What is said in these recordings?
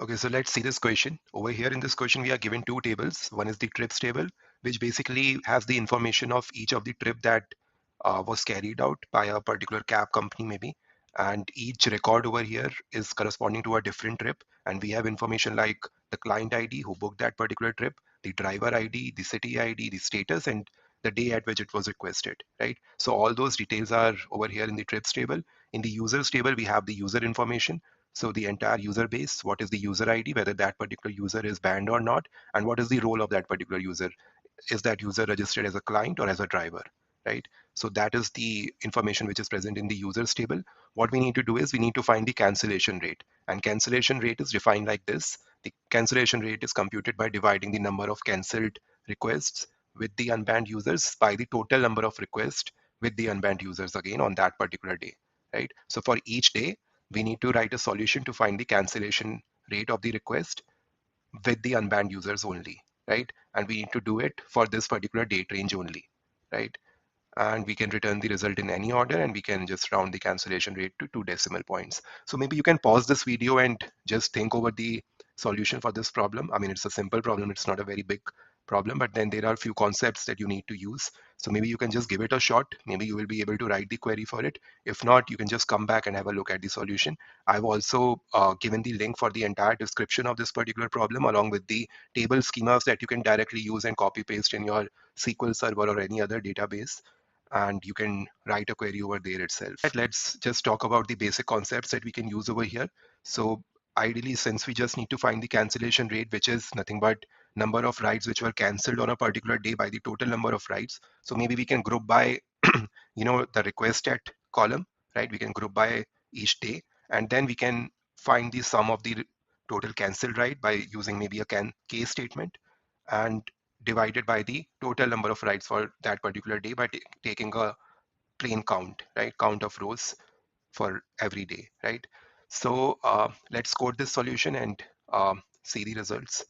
Okay, so let's see this question. Over here in this question, we are given two tables. One is the trips table, which basically has the information of each of the trip that was carried out by a particular cab company maybe. And each record over here is corresponding to a different trip. And we have information like the client ID who booked that particular trip, the driver ID, the city ID, the status, and the day at which it was requested, right? So all those details are over here in the trips table. In the users table, we have the user information. So the entire user base, what is the user ID, whether that particular user is banned or not, and what is the role of that particular user. Is that user registered as a client or as a driver, right? So that is the information which is present in the users table. What we need to do is we need to find the cancellation rate. And cancellation rate is defined like this. The cancellation rate is computed by dividing the number of cancelled requests with the unbanned users by the total number of requests with the unbanned users again on that particular day, right? So for each day, we need to write a solution to find the cancellation rate of the request with the unbanned users only, right? And we need to do it for this particular date range only, right? And we can return the result in any order, and we can just round the cancellation rate to 2 decimal points. So maybe you can pause this video and just think over the solution for this problem. I mean, it's a simple problem. It's not a very big problem, but then there are a few concepts that you need to use. So maybe you can just give it a shot. Maybe you will be able to write the query for it. If not, you can just come back and have a look at the solution. I've also given the link for the entire description of this particular problem along with the table schemas that you can directly use and copy paste in your SQL Server or any other database, and you can write a query over there itself. Let's just talk about the basic concepts that we can use over here. So ideally, since we just need to find the cancellation rate, which is nothing but number of rides which were cancelled on a particular day by the total number of rides. So maybe we can group by, the request at column, right? We can group by each day, and then we can find the sum of the total cancelled ride by using maybe a case statement, and divided by the total number of rides for that particular day by taking a plain count, right? Count of rows for every day, right? So let's code this solution and see the results.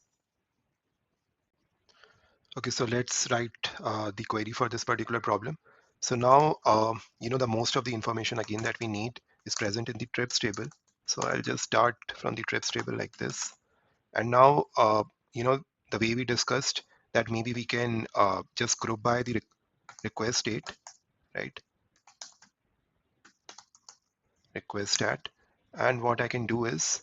Okay, so let's write the query for this particular problem. So now, the most of the information again that we need is present in the trips table. So I'll just start from the trips table like this. And now, the way we discussed that maybe we can just group by the request date, right? Request stat. And what I can do is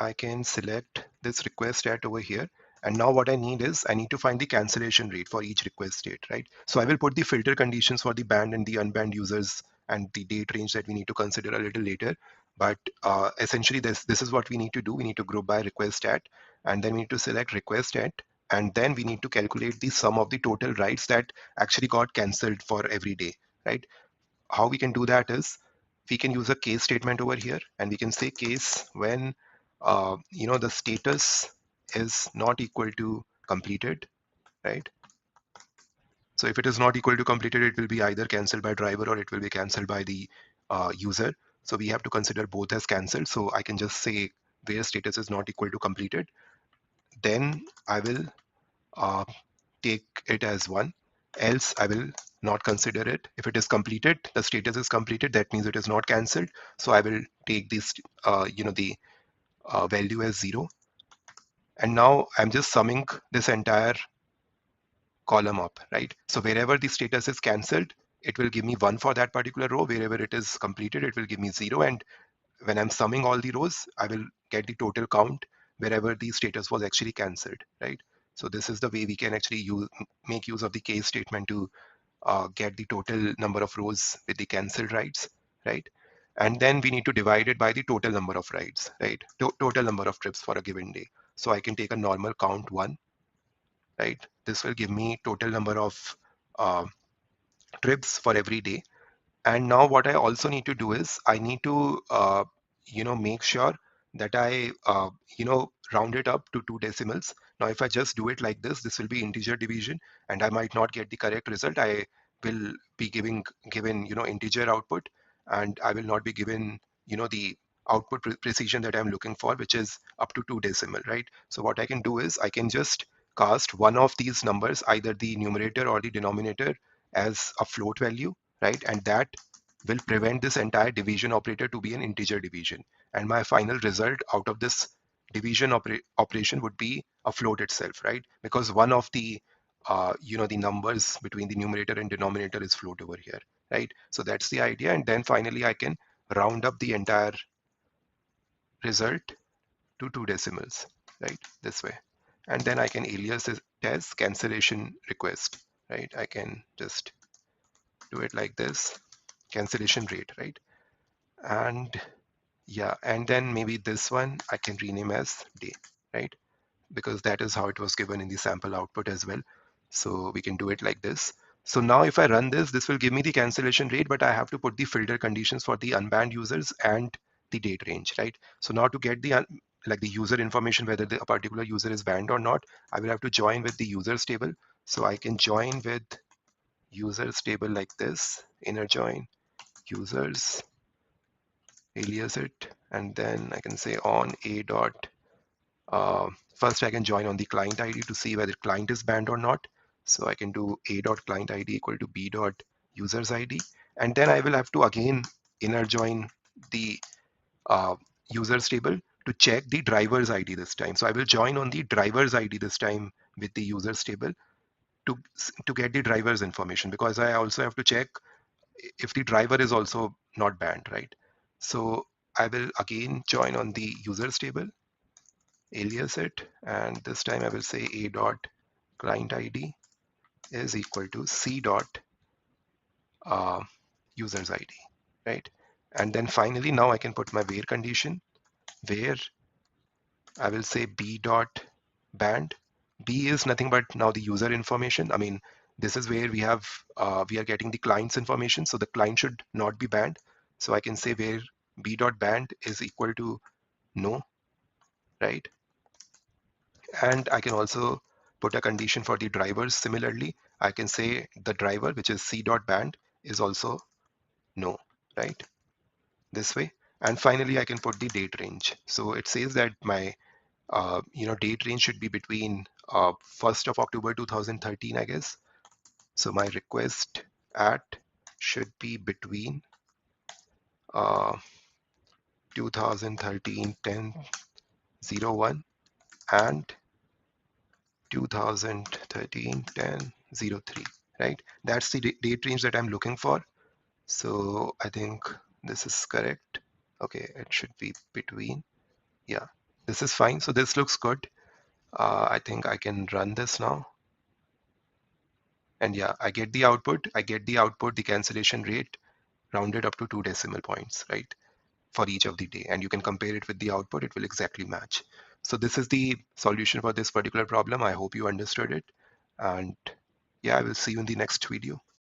I can select this request stat over here. And now what I need is I need to find the cancellation rate for each request state, right? So I will put the filter conditions for the banned and the unbanned users and the date range that we need to consider a little later. But essentially this is what we need to do. We need to group by request stat, and then we need to select request stat, and then we need to calculate the sum of the total rights that actually got cancelled for every day, right? How we can do that is we can use a case statement over here, and we can say case when the status is not equal to completed, right? So if it is not equal to completed, it will be either cancelled by driver or it will be cancelled by the user. So we have to consider both as cancelled. So I can just say where status is not equal to completed, then I will uh, take it as 1, else I will not consider it. If it is completed, the status is completed, that means it is not cancelled. So I will take this, the value as 0. And now I'm just summing this entire column up, right? So wherever the status is cancelled, it will give me 1 for that particular row. Wherever it is completed, it will give me 0. And when I'm summing all the rows, I will get the total count wherever the status was actually cancelled, right? So this is the way we can actually make use of the case statement to get the total number of rows with the cancelled rides, right? And then we need to divide it by the total number of rides, right? Total number of trips for a given day. So I can take a normal count 1, right? This will give me total number of uh, trips for every day. And now what I also need to do is I need to, make sure that I, round it up to 2 decimals. Now, if I just do it like this will be integer division, and I might not get the correct result. I will be given, integer output, and I will not be given, the output precision that I'm looking for, which is up to 2 decimal, right? So what I can do is I can just cast one of these numbers, either the numerator or the denominator, as a float value, right? And that will prevent this entire division operator to be an integer division. And my final result out of this division operation would be a float itself, right? Because one of the the numbers between the numerator and denominator is float over here, right? So that's the idea. And then finally, I can round up the entire result to 2 decimals, right? This way. And then I can alias it as cancellation request, right? I can just do it like this, cancellation rate, right? And yeah, and then maybe this one I can rename as day, right? Because that is how it was given in the sample output as well. So we can do it like this. So now if I run this, this will give me the cancellation rate, but I have to put the filter conditions for the unbanned users and the date range, right? So now to get the like the user information, whether a particular user is banned or not, I will have to join with the users table. So I can join with users table like this, inner join users, alias it, and then I can say on a dot first, I can join on the client ID to see whether client is banned or not. So I can do a dot client ID equal to b dot users ID. And then I will have to again inner join the uh, users table to check the driver's ID this time. So I will join on the driver's ID this time with the users table to, to get the driver's information, because I also have to check if the driver is also not banned, right? So I will again join on the users table, alias it, and this time I will say a dot client ID is equal to c dot uh, users ID, right? And then finally, now I can put my where condition, where I will say b dot banned. B is nothing but now the user information. I mean, this is where we are getting the client's information, so the client should not be banned. So I can say where b dot banned is equal to no, right? And I can also put a condition for the drivers. Similarly, I can say the driver, which is c dot band, is also no, right? This way. And finally, I can put the date range. So it says that my date range should be between 1st of October 2013, I guess. So my request at should be between uh, 2013 10/01 and 2013 10/03, right? That's the date range that I'm looking for. So I think this is correct. Okay, it should be between. Yeah, this is fine. So this looks good. I think I can run this now. And yeah, I get the output. The cancellation rate rounded up to 2 decimal points, right? For each of the day. And you can compare it with the output. It will exactly match. So this is the solution for this particular problem. I hope you understood it. And yeah, I will see you in the next video.